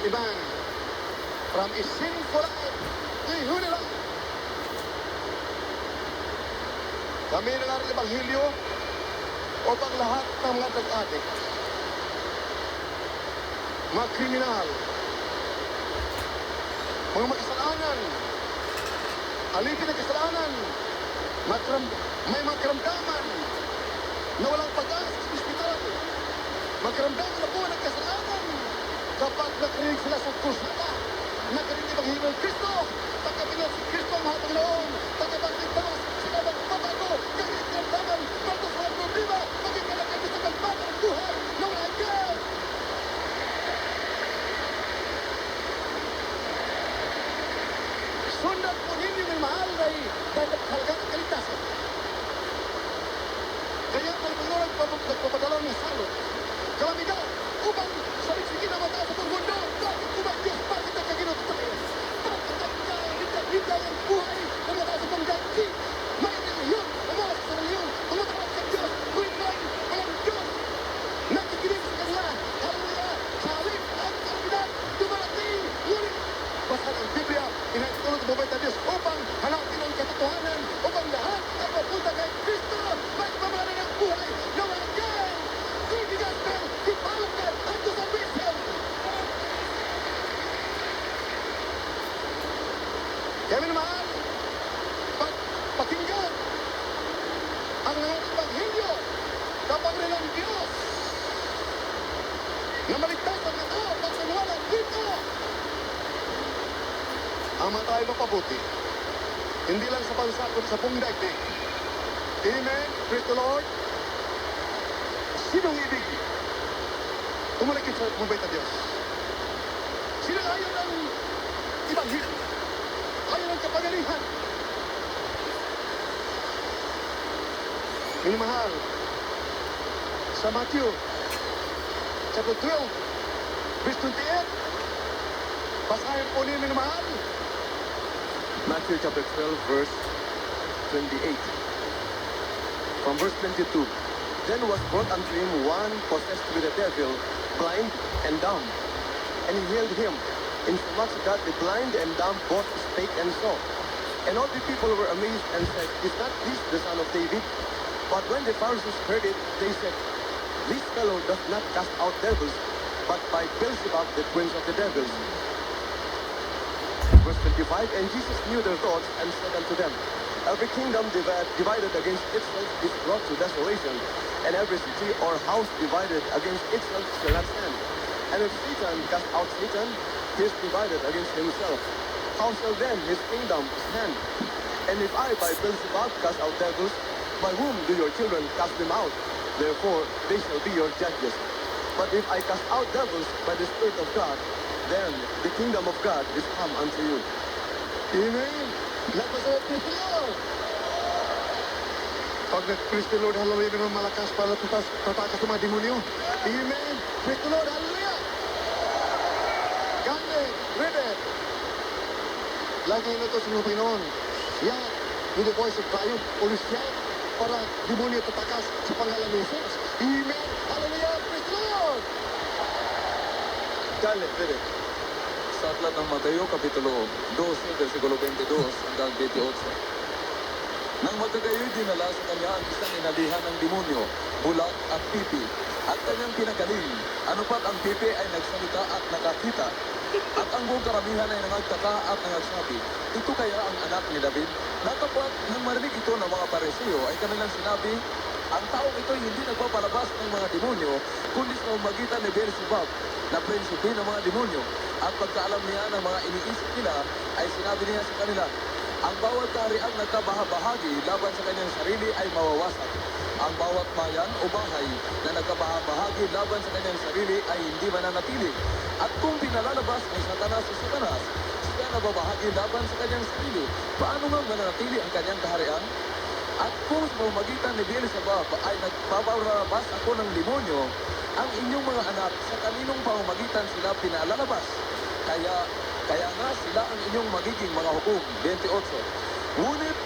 Amen. From a sinful life to a holy life. Kami nangaral Ebanghelyo upang lahat ng mga drug-addict, mga kriminal, mga makasalanan, alipin ng kasalanan, may mga karamdaman na walang pag-asa sa ospital, magkaramdaman na buwan ng kasalanan kapag nakarinig sila sa krusada, nakarinig ang Ebanghelyo ng Kristo, pagkabilang si Kristo ang mga Panginoon, pagkabagligtas, sila magbabago, kahit karamdaman, bago sa mga problema, maging kalakagis sa pagbago ng buhay na wala hanggan. Sundan po ninyo ng mahal na halagang kaligtasan. Kaya ang Panginoon nagpapadala ng salot, kalamidad, upang sa ligsigi na mataas sa mundo, bakit ubang Diyos, bakit nagkaginot tayo? Bakit nagkaginot ang buhay na mataas sa mundo? May reliyon, umawas sa reliyon, umatawag sa Diyos, ngunit walang Diyos. Nakikinig sa kanila, hallelujah, sa halip ang kalamidad, dumarating, ngunit basta ang Biblia, inatulog ang buhay na Diyos upang hanapin ang katotohanan, upang lahat ay mapunta kay Kristo, may pamana ng buhay na walang hanggan. Good gospel, ipalong ka unto salvation. Kaya minamahal, pakinggan ang nangaral Ebanghelyo kapag nilang Diyos na maligtas ang tao pagsanwala dito. Ang mga tayo mapabuti, hindi lang sa bansa kundi sa buong daigdig. Amen. Praise the Lord. Sinong ibig tumalakit sa mabait na Diyos? Sino ayaw ng Ebanghelyo? Ayaw ng kapagalingan? Minamahal, sa Matthew chapter 12 verse 28, basahin po niyo, minamahal. Matthew chapter 12, verse 28. From verse 22. Then was brought unto him one possessed with a devil, blind and dumb. And he healed him, insomuch that the blind and dumb both spake and saw. And all the people were amazed and said, Is not this the son of David? But when the Pharisees heard it, they said, This fellow doth not cast out devils, but by Beelzebub the prince of the devils. Verse 25, And Jesus knew their thoughts, and said unto them, Every kingdom divided against itself is brought to desolation, and every city or house divided against itself shall not stand. And if Satan cast out Satan, he is divided against himself. How shall then his kingdom stand? And if I by Beelzebub cast out devils, by whom do your children cast them out? Therefore they shall be your judges. But if I cast out devils by the Spirit of God, then the kingdom of God is come unto you. Amen. Nagpasawat ni Lord. Pag nag-praise the Lord, hallelujah, naman malakas para tatakas ng mga demonyo. Amen. Praise the Lord, hallelujah. Gande, read it. Lagi na ito sa mga Panginoon. Yan, with the voice of triumph, ulis yan, para demonyo tatakas sa pangalan ni Jesus. Amen. Hallelujah. Praise the Lord. Dale, read it. Sa aklat ng Mateo, Kapitulo 12, versikulo 22 hanggang 28. Nang magkagayoy dinala sa kanya ang isang inalihan ng demonyo, bulag at pipi, at kanyang pinagaling. Ano pat ang pipi ay nagsalita at nakakita, at ang buong karamihan ay nangagtaka at nangagsabi, ito kaya ang anak ni David? Natapot nang marinig ito ng mga Pariseo ay kanilang sinabi, ang taong ito ay hindi nagpapalabas ng mga demonyo, kundi sa pamamagitan ni Beelzebub, na prinsipe ng mga demonyo. At pagkaalam niya ng mga iniisip nila, ay sinabi niya sa kanila, ang bawat kahariang nagkabahabahagi laban sa kanyang sarili ay mawawasak. Ang bawat bayan o bahay na nagkabahabahagi laban sa kanyang sarili ay hindi mananatili. At kung pinalalabas ni Satanas si Satanas, siya nababahagi laban sa kanyang sarili, paano nga mananatili ang kanyang kaharian? At kung sa pamamagitan ni Beelzebub ay nagpapalabas ako ng demonyo, ang inyong mga anak sa kaninong pamamagitan sila pinalalabas. Kaya nga sila ang inyong magiging mga hukom. 28. Ngunit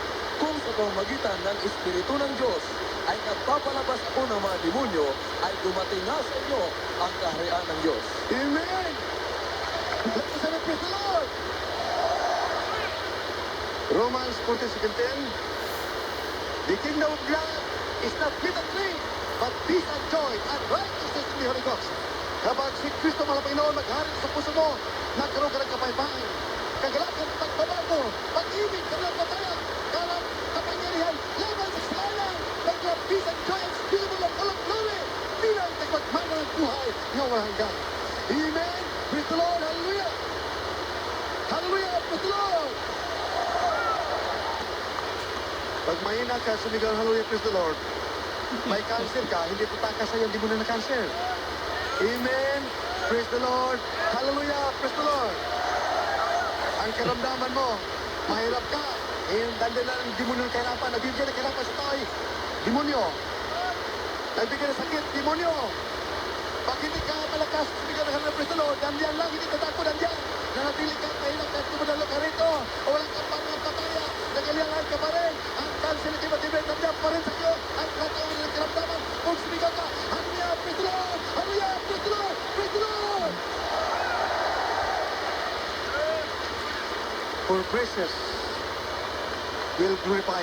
kung sa pamamagitan ng Espiritu ng Diyos ay nagpapalabas ako ng mga demonyo, ay dumating na sa inyo ang kaharian ng Diyos. Amen. Romans 14:17. The kingdom of God is not meat and drink, but peace and joy and righteousness in the Holy Ghost. Kapag si Kristo mga Panginoon maghari sa puso mo, nagkaroon ka ng kapayapaan, kagalakan, pagbabago, pag-ibig, kalapatayan, kapangyarihan, laban sa kasalanan, nagkaroon peace and joy and spirit of all of glory, bilang nagmagmana ng buhay ng walang hanggan. Amen. Praise the Lord. Hallelujah. Hallelujah. Praise the Lord. Pag mahina ka, sumigaw, hallelujah, praise the Lord. May cancer ka, hindi tatakas sa'yo, hindi mo na cancer. Amen. Praise the Lord. Hallelujah, praise the Lord. Ang karamdaman mo, mahirap ka. Dahil na ng demonyo ng kahirapan, nabibigyan ng kahirapan sa tao, demonyo. Nagbigay ng sakit, demonyo. Pag hindi ka malakas, sumigaw ng hallelujah, praise the Lord, dandiyan lang, hindi tatakot, dandiyan. Nanatili ka, mahirap ka, tumadalo ka rito. O walang kapangang papaya, nagaliangan ka pa rin. Ang cancer na kibatibay, nandiyan pa rin sa iyo. Ang kataon ng karamdaman, kung sumigaw ka, hallelujah, praise the Lord, hallelujah, praise the Lord, praise the Lord. For precious will glorify